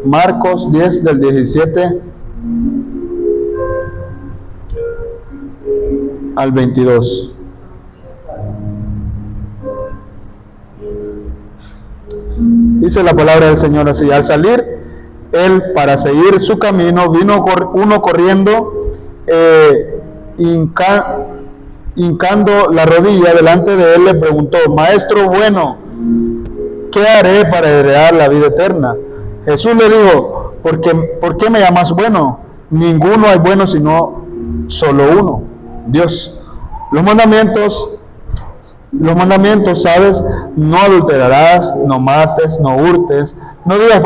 Marcos 10 del 17 al 22. Dice la palabra del Señor así: al salir él para seguir su camino, vino uno corriendo, hincando la rodilla delante de él, le preguntó: Maestro bueno, ¿qué haré para heredar la vida eterna? Jesús le dijo: ¿Por qué me llamas bueno? Ninguno hay bueno sino solo uno, Dios. Los mandamientos, ¿sabes? No adulterarás, no mates, no hurtes, no digas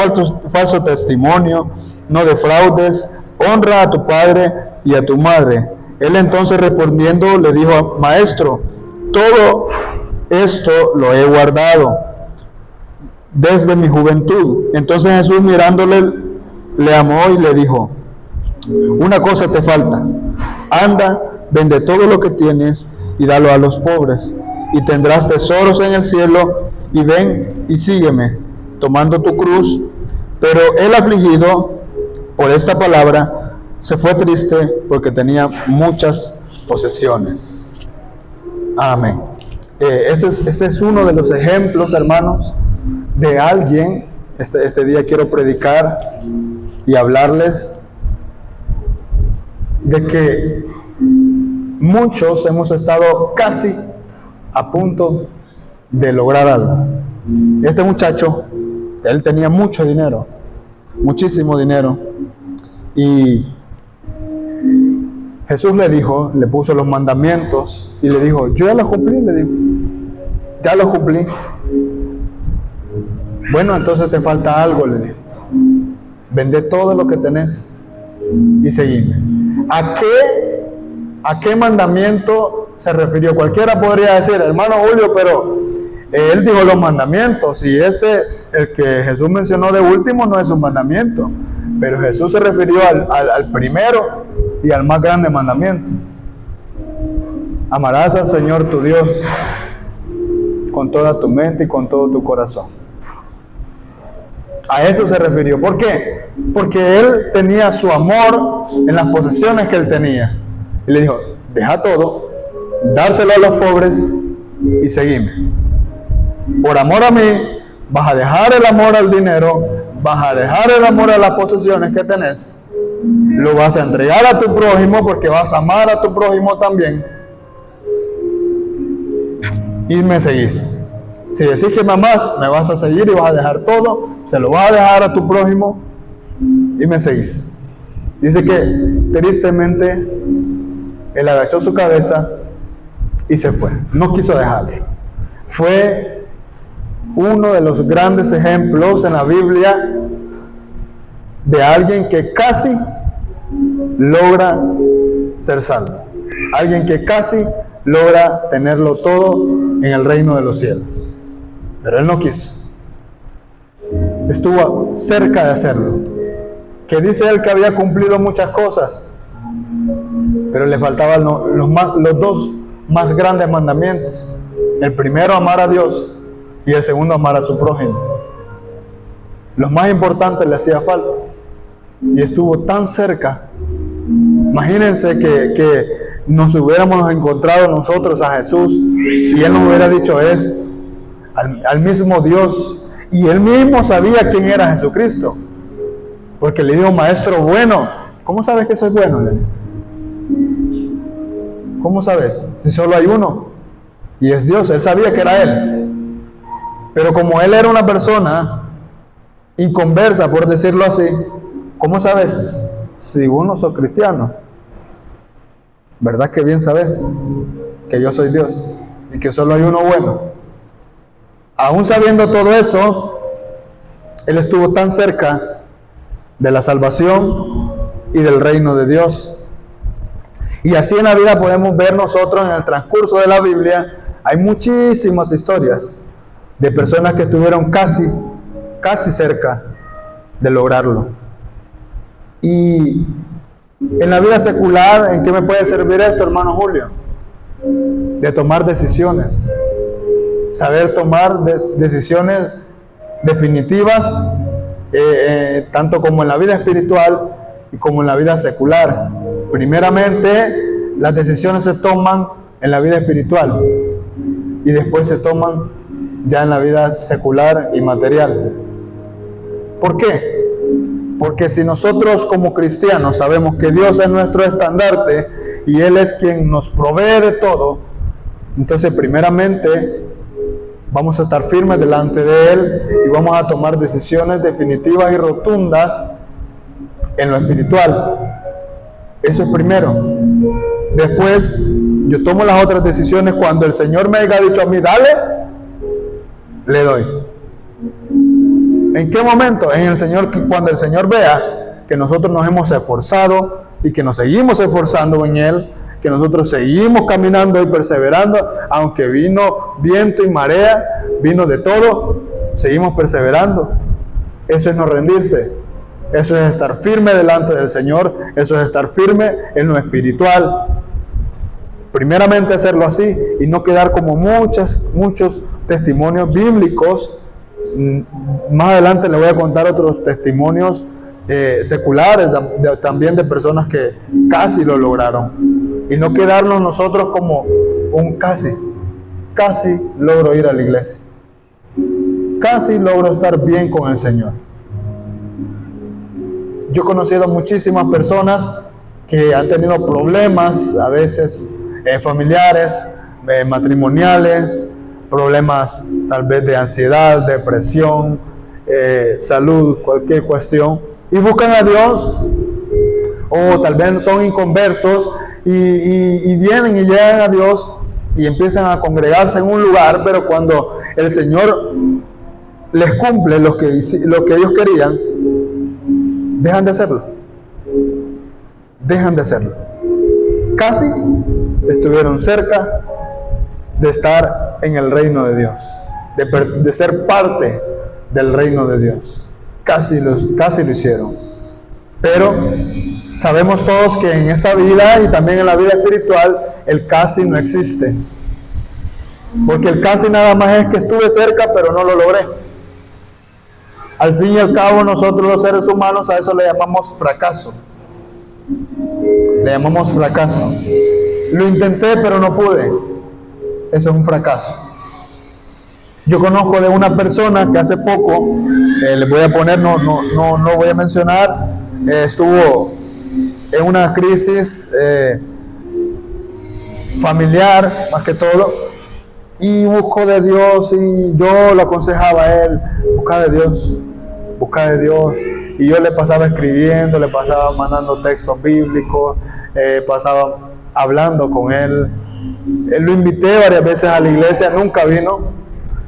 falso testimonio, no defraudes, honra a tu padre y a tu madre. Él entonces respondiendo le dijo: Maestro, todo esto lo he guardado desde mi juventud. Entonces Jesús, mirándole, le amó y le dijo: una cosa te falta. Anda, vende todo lo que tienes y dalo a los pobres, y tendrás tesoros en el cielo, y ven y sígueme, tomando tu cruz. Pero él, afligido por esta palabra, se fue triste, porque tenía muchas posesiones. Amén. Este es uno de los ejemplos, hermanos, de alguien. Este día quiero predicar y hablarles de que muchos hemos estado casi a punto de lograr algo. Este muchacho, él tenía mucho dinero, muchísimo dinero, y Jesús le puso los mandamientos y le dijo: yo ya los cumplí, le dijo, ya los cumplí. Bueno, entonces te falta algo, le dijo. Vende todo lo que tenés y seguime. ¿A qué mandamiento se refirió? Cualquiera podría decir: hermano Julio, pero él dijo los mandamientos, y el que Jesús mencionó de último no es un mandamiento, pero Jesús se refirió al primero y al más grande mandamiento: amarás al Señor tu Dios con toda tu mente y con todo tu corazón. A eso se refirió. ¿Por qué? Porque él tenía su amor en las posesiones que él tenía, y le dijo: deja todo, dárselo a los pobres y seguime. Por amor a mí vas a dejar el amor al dinero, vas a dejar el amor a las posesiones que tenés, lo vas a entregar a tu prójimo, porque vas a amar a tu prójimo también, y me seguís. Si decís que me amás, me vas a seguir y vas a dejar todo, se lo vas a dejar a tu prójimo y me seguís. Dice que tristemente él agachó su cabeza y se fue, no quiso dejarle. Fue uno de los grandes ejemplos en la Biblia de alguien que casi logra ser salvo, alguien que casi logra tenerlo todo en el reino de los cielos. Pero él no quiso. Estuvo cerca de hacerlo. Que dice él que había cumplido muchas cosas, pero le faltaban los dos más grandes mandamientos. El primero, amar a Dios, y el segundo, amar a su prójimo. Los más importantes le hacía falta, y estuvo tan cerca. Imagínense que nos hubiéramos encontrado nosotros a Jesús y él nos hubiera dicho esto al mismo Dios, y él mismo sabía quién era Jesucristo, porque le dijo: maestro bueno. ¿Cómo sabes que soy bueno?, le dijo. ¿Cómo sabes? Si solo hay uno, y es Dios. Él sabía que era él, pero como él era una persona inconversa, por decirlo así, ¿cómo sabes si uno sos cristiano? ¿Verdad que bien sabes que yo soy Dios y que solo hay uno bueno? Aún sabiendo todo eso, él estuvo tan cerca de la salvación y del reino de Dios. Y así en la vida podemos ver nosotros, en el transcurso de la Biblia, hay muchísimas historias de personas que estuvieron casi cerca de lograrlo. Y en la vida secular, ¿en qué me puede servir esto, hermano Julio? De tomar decisiones. Saber tomar decisiones definitivas tanto como en la vida espiritual y como en la vida secular. Primeramente, las decisiones se toman en la vida espiritual y después se toman ya en la vida secular y material. ¿Por qué? Porque si nosotros como cristianos sabemos que Dios es nuestro estandarte y Él es quien nos provee de todo, entonces primeramente vamos a estar firmes delante de Él y vamos a tomar decisiones definitivas y rotundas en lo espiritual. Eso es primero. Después yo tomo las otras decisiones cuando el Señor me haya dicho a mí, dale, le doy. ¿En qué momento? En el Señor, cuando el Señor vea que nosotros nos hemos esforzado y que nos seguimos esforzando en Él, que nosotros seguimos caminando y perseverando, aunque vino viento y marea, vino de todo, seguimos perseverando. Eso es no rendirse, eso es estar firme delante del Señor, eso es estar firme en lo espiritual. Primeramente hacerlo así y no quedar como muchos testimonios bíblicos. Más adelante les voy a contar otros testimonios seculares, también de personas que casi lo lograron. Y no quedarnos nosotros como un casi logro ir a la iglesia, casi logro estar bien con el Señor. Yo he conocido muchísimas personas que han tenido problemas, a veces familiares, matrimoniales, problemas tal vez de ansiedad, depresión, salud, cualquier cuestión, y buscan a Dios, o tal vez son inconversos y vienen y llegan a Dios y empiezan a congregarse en un lugar, pero cuando el Señor les cumple lo que ellos querían, dejan de hacerlo. Casi estuvieron cerca de estar en el reino de Dios, de ser parte del reino de Dios. Casi lo hicieron. Pero sabemos todos que en esta vida y también en la vida espiritual, el casi no existe. Porque el casi nada más es que estuve cerca, pero no lo logré. Al fin y al cabo, nosotros los seres humanos a eso le llamamos fracaso. Lo intenté, pero no pude. Eso es un fracaso. Yo conozco de una persona que hace poco, les voy a poner, no voy a mencionar, estuvo en una crisis familiar, más que todo, y buscó de Dios, y yo le aconsejaba a él, busca de Dios, y yo le pasaba escribiendo, le pasaba mandando textos bíblicos, pasaba hablando con él. Lo invité varias veces a la iglesia, nunca vino.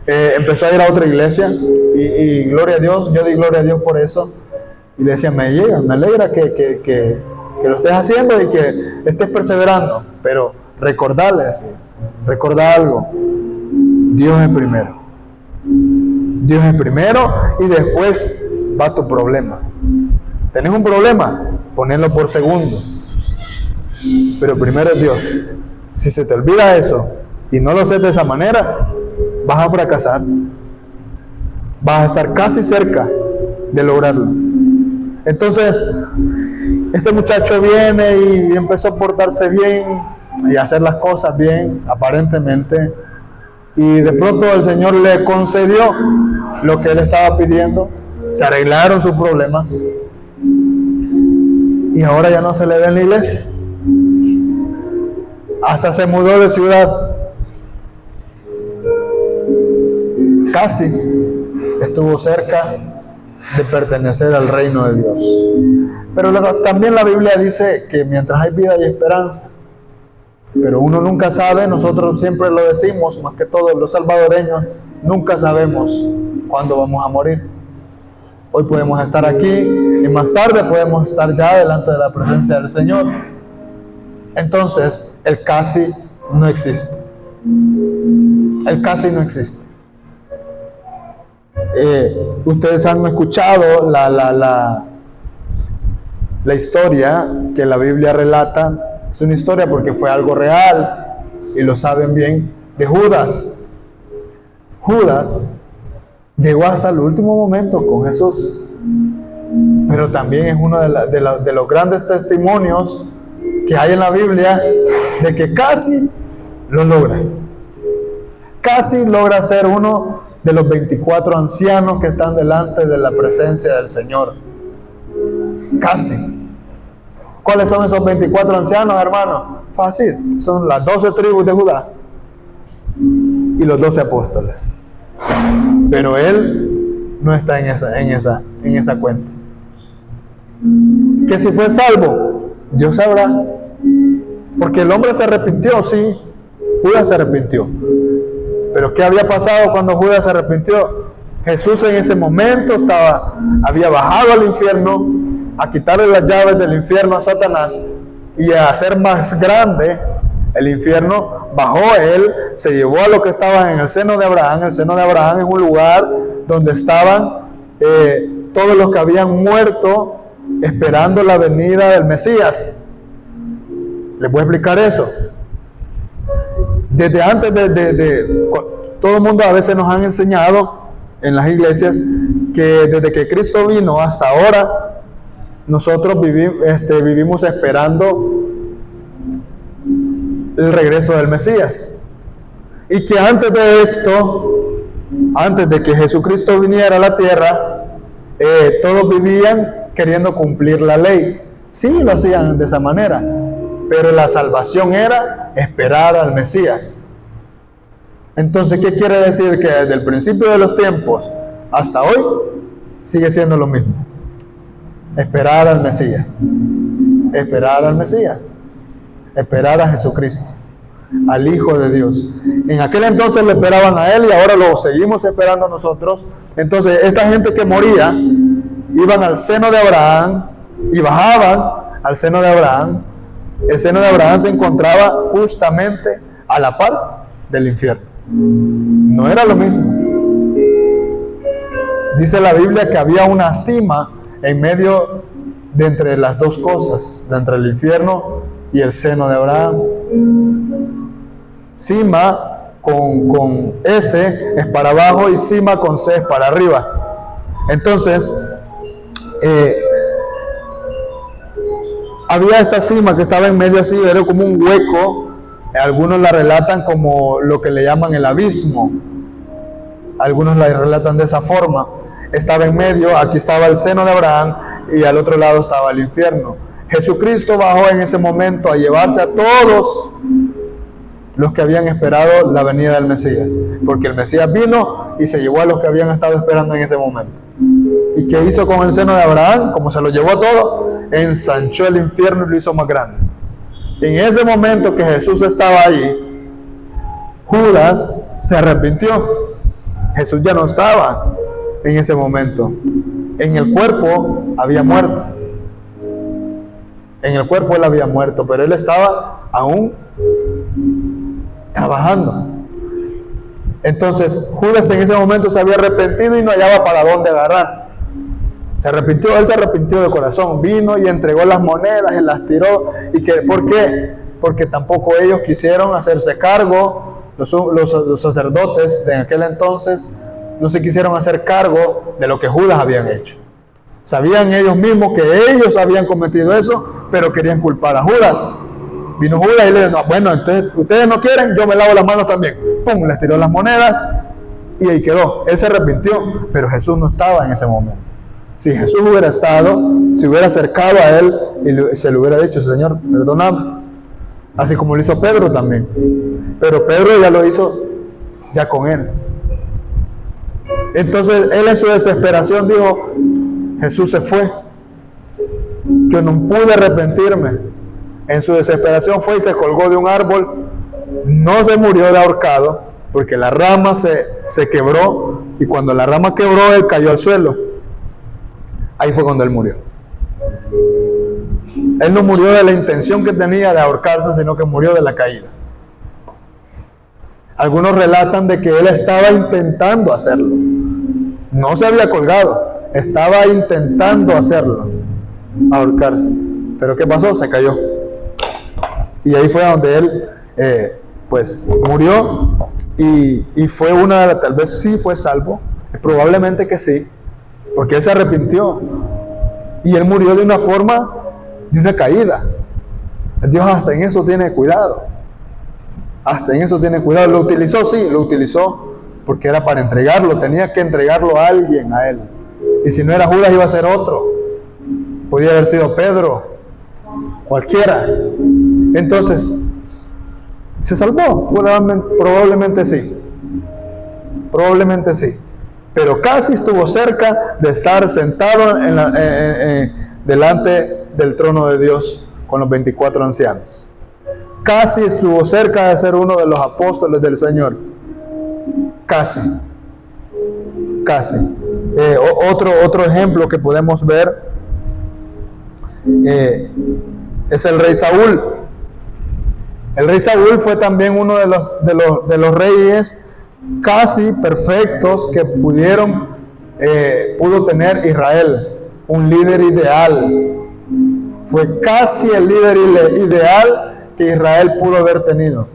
Empezó a ir a otra iglesia y gloria a Dios, yo di gloria a Dios por eso. Y le decía, me alegra que lo estés haciendo y que estés perseverando, pero recuerda algo, Dios es primero y después va tu problema. ¿Tenés un problema? Ponelo por segundo, pero primero es Dios. Si se te olvida eso y no lo haces de esa manera, vas a fracasar, vas a estar casi cerca de lograrlo. Entonces, este muchacho viene y empezó a portarse bien y a hacer las cosas bien, aparentemente, y de pronto el Señor le concedió lo que él estaba pidiendo, se arreglaron sus problemas y ahora ya no se le ve en la iglesia. Hasta se mudó de ciudad. Casi estuvo cerca de pertenecer al reino de Dios. Pero también la Biblia dice que mientras hay vida hay esperanza. Pero uno nunca sabe, nosotros siempre lo decimos, más que todos los salvadoreños, nunca sabemos cuándo vamos a morir. Hoy podemos estar aquí y más tarde podemos estar ya delante de la presencia del Señor. Entonces, el casi no existe. El casi no existe. Ustedes han escuchado la historia que la Biblia relata. Es una historia porque fue algo real y lo saben bien, de Judas. Judas llegó hasta el último momento con Jesús pero también es uno de los grandes testimonios que hay en la Biblia de que casi lo logra. Casi logra ser uno de los 24 ancianos que están delante de la presencia del Señor. Casi. ¿Cuáles son esos 24 ancianos, hermano? Fácil. Son las 12 tribus de Judá y los 12 apóstoles. Pero él no está en esa cuenta. Que si fue salvo, Dios sabrá. Porque el hombre se arrepintió, sí. Judas se arrepintió. Pero ¿qué había pasado cuando Judas se arrepintió? Jesús en ese momento había bajado al infierno a quitarle las llaves del infierno a Satanás y a hacer más grande el infierno. Bajó él, se llevó a los que estaban en el seno de Abraham. El seno de Abraham es un lugar donde estaban todos los que habían muerto esperando la venida del Mesías. Les voy a explicar eso. Desde antes todo el mundo a veces nos han enseñado en las iglesias que desde que Cristo vino hasta ahora, nosotros vivimos esperando el regreso del Mesías. Y que antes de esto, antes de que Jesucristo viniera a la tierra, todos vivían queriendo cumplir la ley. Sí, lo hacían de esa manera, pero la salvación era esperar al Mesías. Entonces, ¿qué quiere decir? Que desde el principio de los tiempos hasta hoy sigue siendo lo mismo. Esperar al Mesías. Esperar al Mesías. Esperar a Jesucristo, al Hijo de Dios. En aquel entonces lo esperaban a Él y ahora lo seguimos esperando nosotros. Entonces, esta gente que moría, iban al seno de Abraham y bajaban al seno de Abraham. El seno de Abraham se encontraba justamente a la par del infierno. No era lo mismo. Dice la Biblia que había una cima en medio de entre las dos cosas, de entre el infierno y el seno de Abraham. Cima con S es para abajo y cima con C es para arriba. Entonces, había esta cima que estaba en medio así, era como un hueco. Algunos la relatan como lo que le llaman el abismo. Algunos la relatan de esa forma. Estaba en medio, aquí estaba el seno de Abraham y al otro lado estaba el infierno. Jesucristo bajó en ese momento a llevarse a todos los que habían esperado la venida del Mesías. Porque el Mesías vino y se llevó a los que habían estado esperando en ese momento. ¿Y qué hizo con el seno de Abraham? Como se lo llevó a todo, ensanchó el infierno y lo hizo más grande. En ese momento que Jesús estaba ahí, Judas se arrepintió. Jesús ya no estaba en ese momento. En el cuerpo había muerto. En el cuerpo él había muerto, pero él estaba aún trabajando. Entonces Judas en ese momento se había arrepentido y no hallaba para dónde agarrar. Él se arrepintió de corazón, vino y entregó las monedas y las tiró. ¿Por qué? Porque tampoco ellos quisieron hacerse cargo, los sacerdotes de aquel entonces no se quisieron hacer cargo de lo que Judas habían hecho. Sabían ellos mismos que ellos habían cometido eso, pero querían culpar a Judas. Vino Judas y le dijo, bueno, entonces ustedes no quieren, yo me lavo las manos también. Pum, les tiró las monedas y ahí quedó. Él se arrepintió, pero Jesús no estaba en ese momento. Si Jesús hubiera estado, se hubiera acercado a él y se le hubiera dicho, Señor, perdóname. Así como lo hizo Pedro también. Pero Pedro ya lo hizo ya con él. Entonces él en su desesperación dijo, Jesús se fue. Yo no pude arrepentirme. En su desesperación fue y se colgó de un árbol. No se murió de ahorcado, porque la rama se quebró. Y cuando la rama quebró, él cayó al suelo. Ahí fue cuando él murió. Él no murió de la intención que tenía de ahorcarse, sino que murió de la caída. Algunos relatan de que él estaba intentando hacerlo. No se había colgado, estaba intentando hacerlo, ahorcarse. Pero ¿qué pasó? Se cayó. Y ahí fue donde él pues murió y fue tal vez sí fue salvo, probablemente que sí, porque él se arrepintió. Y él murió de una forma, de una caída. Dios hasta en eso tiene cuidado. Hasta en eso tiene cuidado. ¿Lo utilizó? Sí, lo utilizó porque era para entregarlo. Tenía que entregarlo a alguien, a él. Y si no era Judas, iba a ser otro. Podía haber sido Pedro, cualquiera. Entonces, ¿se salvó? Probablemente sí. Probablemente sí. Pero casi estuvo cerca de estar sentado delante del trono de Dios con los 24 ancianos. Casi estuvo cerca de ser uno de los apóstoles del Señor. Casi. Casi. Otro ejemplo que podemos ver es el rey Saúl. El rey Saúl fue también uno de los reyes casi perfectos que pudo tener Israel, un líder ideal. Fue casi el líder ideal que Israel pudo haber tenido.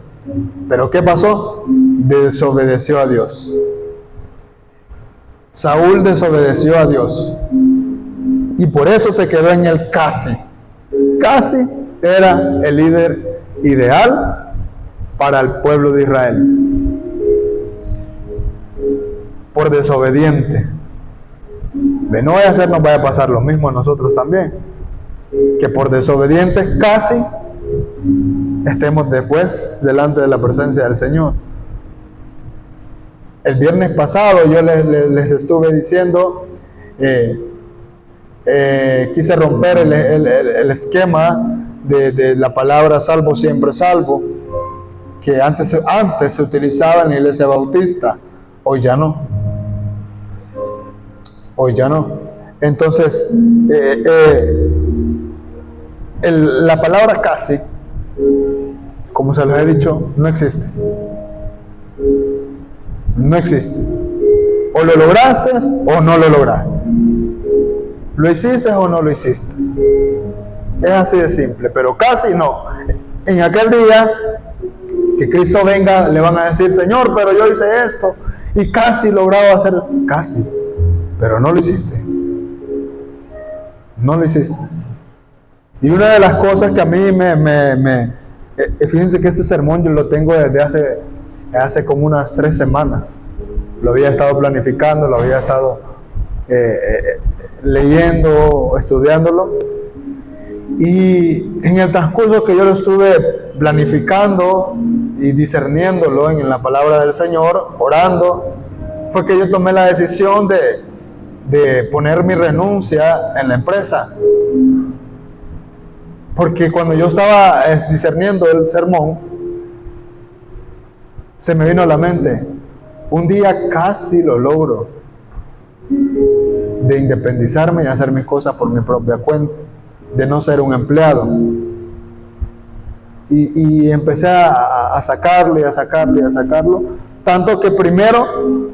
Pero ¿qué pasó? Desobedeció a Dios. Saúl desobedeció a Dios. Y por eso se quedó en el casi. Casi era el líder ideal para el pueblo de Israel. Por desobediente. De no vaya a ser, nos vaya a pasar lo mismo a nosotros también. Que por desobedientes casi estemos después delante de la presencia del Señor. El viernes pasado yo les estuve diciendo, quise romper el esquema de la palabra salvo siempre salvo, que antes se utilizaba en la iglesia bautista, hoy ya no. Hoy ya no. Entonces, la palabra casi, como se los he dicho, no existe. No existe. O lo lograste o no lo lograste. Lo hiciste o no lo hiciste. Es así de simple, pero casi no. En aquel día que Cristo venga, le van a decir, Señor, pero yo hice esto y casi lograba hacer, casi, pero no lo hiciste. No lo hiciste. Y una de las cosas que a mí fíjense que este sermón yo lo tengo desde hace como unas 3 semanas. Lo había estado planificando, lo había estado leyendo, estudiándolo. Y en el transcurso que yo lo estuve planificando y discerniéndolo en la palabra del Señor, orando, fue que yo tomé la decisión de poner mi renuncia en la empresa. Porque cuando yo estaba discerniendo el sermón, se me vino a la mente, un día casi lo logro, de independizarme y hacer mis cosas por mi propia cuenta, de no ser un empleado. Y empecé a sacarlo y a sacarlo y a sacarlo, tanto que primero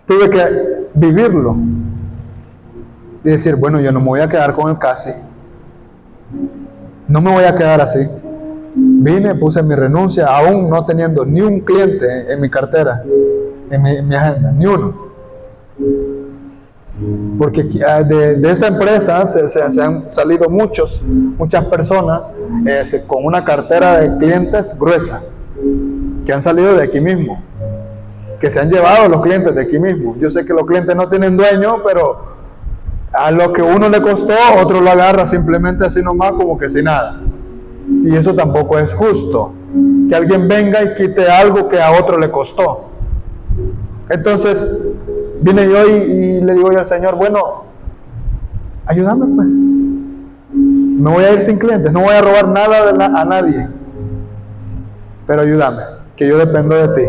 tuve que vivirlo y decir, bueno, yo no me voy a quedar con el casi, no me voy a quedar así. Vine, puse mi renuncia, aún no teniendo ni un cliente en mi cartera, en mi agenda, ni uno. Porque de esta empresa se han salido muchas personas con una cartera de clientes gruesa, que han salido de aquí mismo, que se han llevado los clientes de aquí mismo. Yo sé que los clientes no tienen dueño, pero a lo que uno le costó, otro lo agarra simplemente así nomás, como que sin nada. Y eso tampoco es justo, que alguien venga y quite algo que a otro le costó. Entonces vine yo y le digo yo al Señor, bueno, ayúdame pues, me voy a ir sin clientes, no voy a robar nada a nadie, pero ayúdame, que yo dependo de ti.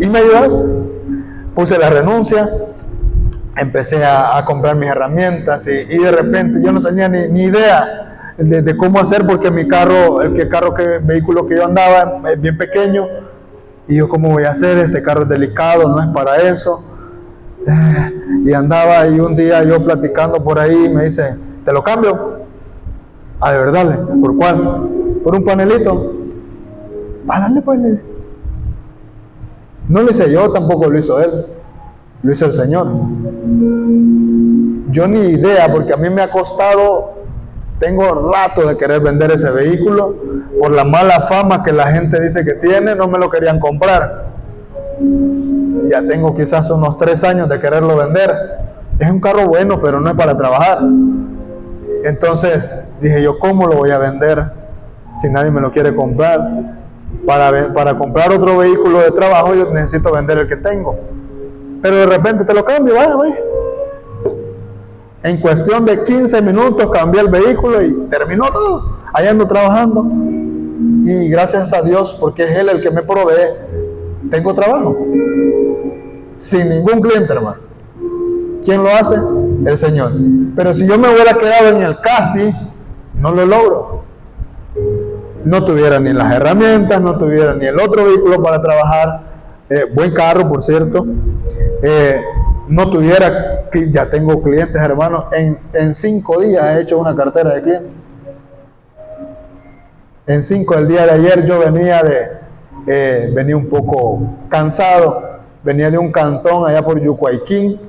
Y me ayudó, puse la renuncia, empecé a comprar mis herramientas y de repente yo no tenía ni idea de cómo hacer, porque mi vehículo que yo andaba es bien pequeño, y yo, ¿cómo voy a hacer? Este carro es delicado, no es para eso. Y andaba, y un día yo platicando por ahí, me dice, ¿te lo cambio? Ah, de verdad, ¿por cuál? Por un panelito. Dale pues. No lo hice yo, tampoco lo hizo él, lo hizo el Señor. Yo ni idea, porque a mí me ha costado, tengo rato de querer vender ese vehículo, por la mala fama que la gente dice que tiene, no me lo querían comprar. Ya tengo quizás unos 3 años de quererlo vender. Es un carro bueno, pero no es para trabajar. Entonces dije yo, ¿cómo lo voy a vender si nadie me lo quiere comprar? Para comprar otro vehículo de trabajo yo necesito vender el que tengo. Pero de repente te lo cambio, vaya. En cuestión de 15 minutos cambié el vehículo y terminó todo. Ahí ando trabajando. Y gracias a Dios, porque es Él el que me provee, tengo trabajo. Sin ningún cliente, hermano. ¿Quién lo hace? El Señor. Pero si yo me hubiera quedado en el casi, no lo logro. No tuviera ni las herramientas, no tuviera ni el otro vehículo para trabajar. Buen carro, por cierto. No tuviera, ya tengo clientes, hermanos. En 5 días he hecho una cartera de clientes. En 5, el día de ayer yo venía un poco cansado. Venía de un cantón allá por Yucuayquín.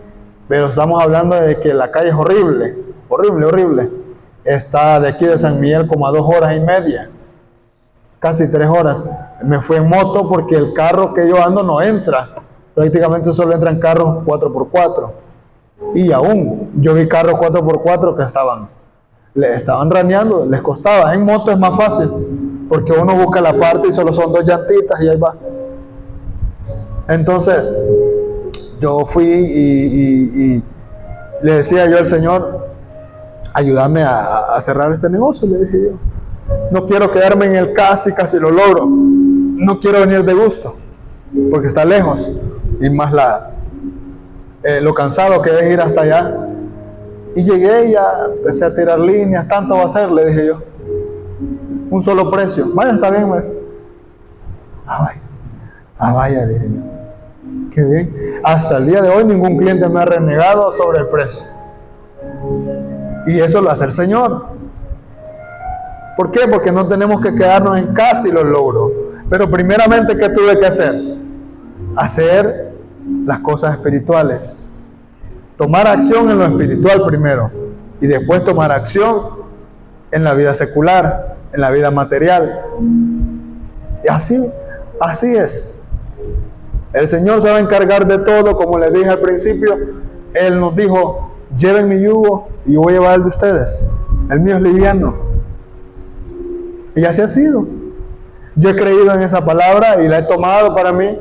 Pero estamos hablando de que la calle es horrible. Horrible. Está de aquí de San Miguel como a 2 horas y media. Casi 3 horas. Me fui en moto porque el carro que yo ando no entra. Prácticamente solo entran carros 4x4. Y aún, yo vi carros 4x4 que estaban raneando, les costaba. En moto es más fácil, porque uno busca la parte y solo son 2 llantitas y ahí va. Entonces, yo fui y le decía yo al Señor, ayúdame a cerrar este negocio, le dije yo. No quiero quedarme en el casi lo logro. No quiero venir de gusto, porque está lejos. Y más lo cansado que es ir hasta allá. Y llegué y ya empecé a tirar líneas. Tanto va a ser, le dije yo. Un solo precio. Vaya, está bien, me dijo. Vaya, dije yo. Qué bien. Hasta el día de hoy ningún cliente me ha renegado sobre el precio. Y eso lo hace el Señor. ¿Por qué? Porque no tenemos que quedarnos en casi los logros. Pero primeramente, ¿qué tuve que hacer? Hacer las cosas espirituales. Tomar acción en lo espiritual primero. Y después tomar acción en la vida secular, en la vida material. Y así es. El Señor se va a encargar de todo, como les dije al principio. Él nos dijo, lleven mi yugo y yo voy a llevar el de ustedes. El mío es liviano. Y así ha sido. Yo he creído en esa palabra y la he tomado para mí.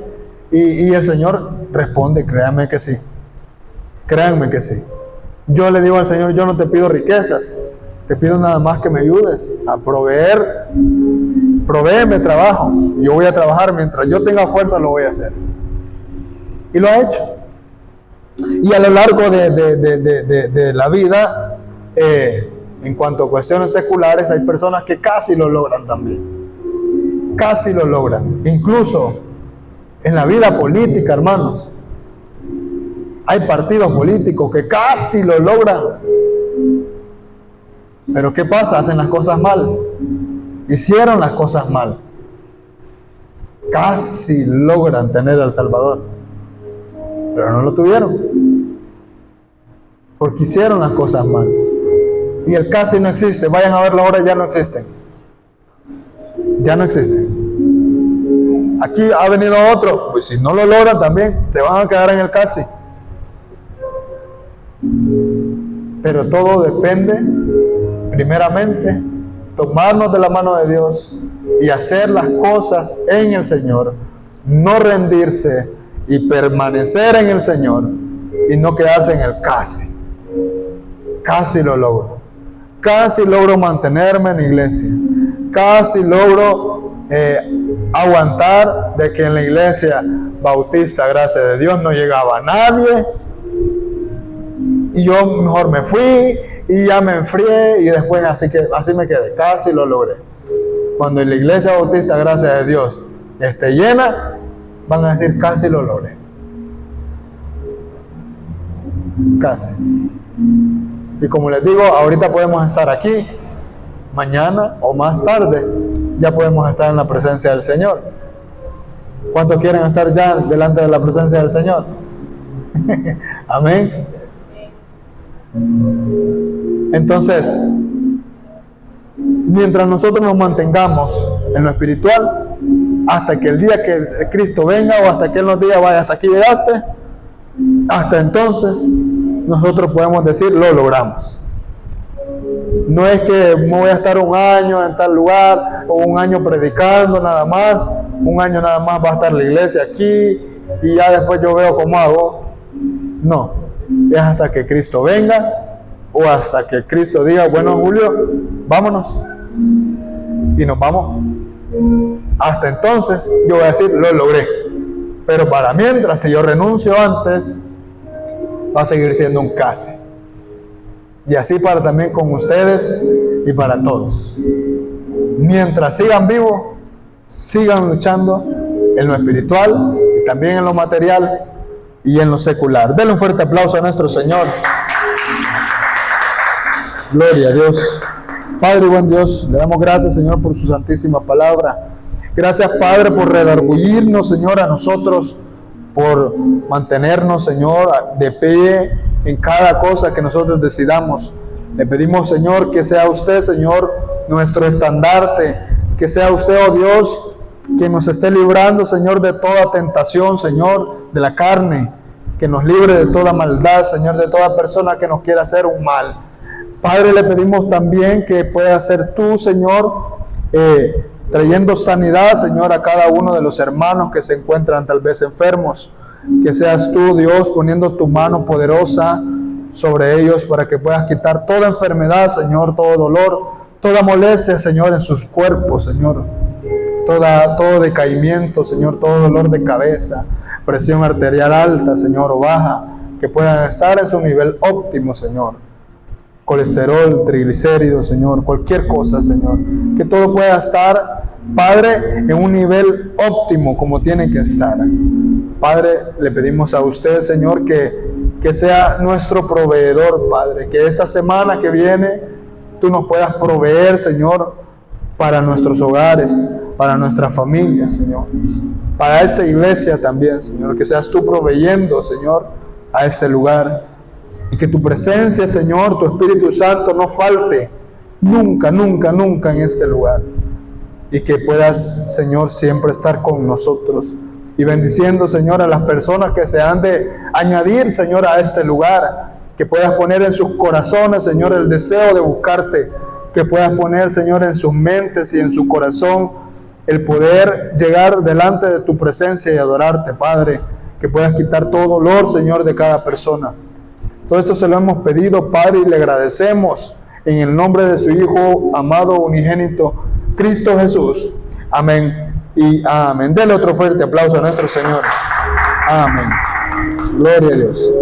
Y el Señor responde, créanme que sí. Créanme que sí. Yo le digo al Señor, yo no te pido riquezas. Te pido nada más que me ayudes a proveer. Provéeme trabajo. Yo voy a trabajar. Mientras yo tenga fuerza, lo voy a hacer. Y lo ha hecho. Y a lo largo de la vida, en cuanto a cuestiones seculares, hay personas que casi lo logran también. Casi lo logran. Incluso en la vida política, hermanos, hay partidos políticos que casi lo logran. Pero ¿qué pasa? Hacen las cosas mal. Hicieron las cosas mal. Casi logran tener al Salvador, pero no lo tuvieron, porque hicieron las cosas mal. Y el casi no existe. Vayan a verlo ahora, ya no existen. Ya no existen. Aquí ha venido otro, pues si no lo logran también, se van a quedar en el casi. Pero todo depende, primeramente, tomarnos de la mano de Dios y hacer las cosas en el Señor, no rendirse y permanecer en el Señor y no quedarse en el casi. Casi lo logro. Casi logro mantenerme en la iglesia. Casi logro aguantar de que en la iglesia bautista, gracias a Dios, no llegaba nadie. Y yo mejor me fui y ya me enfrié y después así me quedé. Casi lo logré. Cuando en la iglesia bautista, gracias a Dios, esté llena, van a decir casi lo logré. Casi. Y como les digo, ahorita podemos estar aquí, mañana o más tarde, ya podemos estar en la presencia del Señor. ¿Cuántos quieren estar ya delante de la presencia del Señor? Amén. Entonces, mientras nosotros nos mantengamos en lo espiritual, hasta que el día que Cristo venga, o hasta que Él nos diga, vaya, hasta aquí llegaste, hasta entonces nosotros podemos decir, lo logramos. No es que me voy a estar un año en tal lugar, o un año predicando nada más, un año nada más va a estar la iglesia aquí, y ya después yo veo cómo hago. No, es hasta que Cristo venga, o hasta que Cristo diga, bueno, Julio, vámonos, y nos vamos. Hasta entonces yo voy a decir, lo logré. Pero para mientras, si yo renuncio antes, va a seguir siendo un casi. Y así para también con ustedes y para todos. Mientras sigan vivos, sigan luchando en lo espiritual y también en lo material y en lo secular. Denle un fuerte aplauso a nuestro Señor. Gloria a Dios. Padre, buen Dios, le damos gracias, Señor, por su santísima palabra. Gracias, Padre, por redarguirnos, Señor, a nosotros, por mantenernos, Señor, de pie en cada cosa que nosotros decidamos. Le pedimos, Señor, que sea usted, Señor, nuestro estandarte, que sea usted, oh Dios, quien nos esté librando, Señor, de toda tentación, Señor, de la carne, que nos libre de toda maldad, Señor, de toda persona que nos quiera hacer un mal. Padre, le pedimos también que puedas ser tú, Señor, trayendo sanidad, Señor, a cada uno de los hermanos que se encuentran tal vez enfermos. Que seas tú, Dios, poniendo tu mano poderosa sobre ellos para que puedas quitar toda enfermedad, Señor, todo dolor, toda molestia, Señor, en sus cuerpos, Señor. Todo decaimiento, Señor, todo dolor de cabeza, presión arterial alta, Señor, o baja, que puedan estar en su nivel óptimo, Señor. Colesterol, triglicéridos, Señor, cualquier cosa, Señor, que todo pueda estar, Padre, en un nivel óptimo como tiene que estar. Padre, le pedimos a usted, Señor, que sea nuestro proveedor, Padre, que esta semana que viene tú nos puedas proveer, Señor, para nuestros hogares, para nuestra familia, Señor, para esta iglesia también, Señor, que seas tú proveyendo, Señor, a este lugar. Y que tu presencia, Señor, tu Espíritu Santo no falte nunca, nunca, nunca en este lugar. Y que puedas, Señor, siempre estar con nosotros. Y bendiciendo, Señor, a las personas que se han de añadir, Señor, a este lugar. Que puedas poner en sus corazones, Señor, el deseo de buscarte. Que puedas poner, Señor, en sus mentes y en su corazón el poder llegar delante de tu presencia y adorarte, Padre. Que puedas quitar todo dolor, Señor, de cada persona. Todo esto se lo hemos pedido, Padre, y le agradecemos en el nombre de su Hijo amado unigénito, Cristo Jesús. Amén y amén. Denle otro fuerte aplauso a nuestro Señor. Amén. Gloria a Dios.